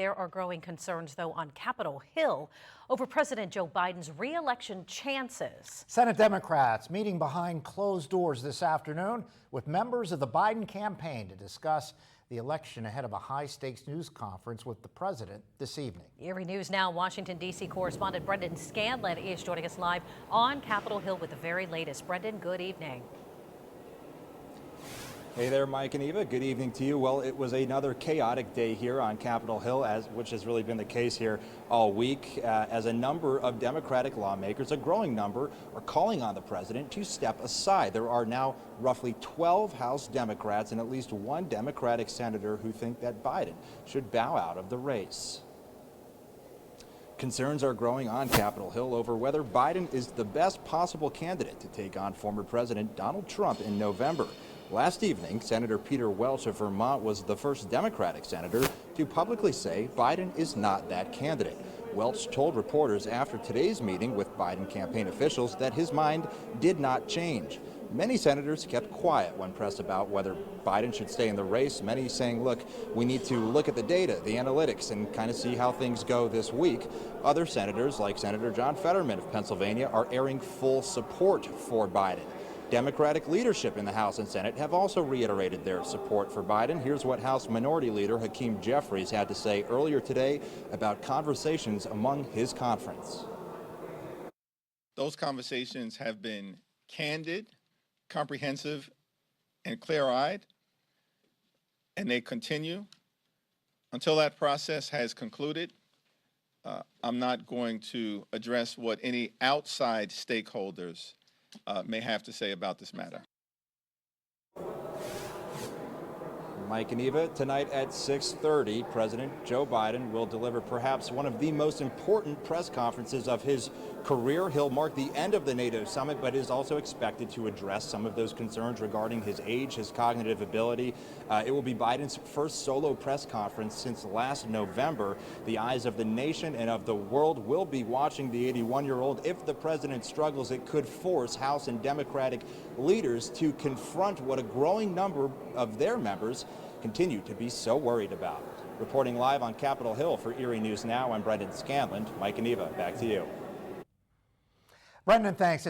There are growing concerns, though, on Capitol Hill over President Joe Biden's re-election chances. Senate Democrats meeting behind closed doors this afternoon with members of the Biden campaign to discuss the election ahead of a high-stakes news conference with the president this evening. Erie News Now Washington, D.C. correspondent Brendan Scanlon is joining us live on Capitol Hill with the very latest. Brendan, good evening. Hey there, Mike and Eva. Good evening to you. Well, it was another chaotic day here on Capitol Hill, which has really been the case here all week, as a number of Democratic lawmakers, a growing number, are calling on the president to step aside. There are now roughly 12 House Democrats and at least one Democratic senator who think that Biden should bow out of the race. Concerns are growing on Capitol Hill over whether Biden is the best possible candidate to take on former President Donald Trump in November. Last evening, Senator Peter Welch of Vermont was the first Democratic senator to publicly say Biden is not that candidate. Welch told reporters after today's meeting with Biden campaign officials that his mind did not change. Many senators kept quiet when pressed about whether Biden should stay in the race, many saying, look, we need to look at the data, the analytics, and kind of see how things go this week. Other senators, like Senator John Fetterman of Pennsylvania, are airing full support for Biden. Democratic leadership in the House and Senate have also reiterated their support for Biden. Here's what House Minority Leader Hakeem Jeffries had to say earlier today about conversations among his conference. Those conversations have been candid, comprehensive, and clear-eyed, and they continue. Until that process has concluded, I'm not going to address what any outside stakeholders may have to say about this matter. Mike and Eva, tonight at 6:30, President Joe Biden will deliver perhaps one of the most important press conferences of his career. He'll mark the end of the NATO summit, but is also expected to address some of those concerns regarding his age, his cognitive ability. It will be Biden's first solo press conference since last November. The eyes of the nation and of the world will be watching the 81-year-old. If the president struggles, it could force House and Democratic leaders to confront what a growing number of their members continue to be so worried about. Reporting live on Capitol Hill for Erie News Now, I'm Brendan Scanlon. Mike and Eva, back to you. Brendan, thanks.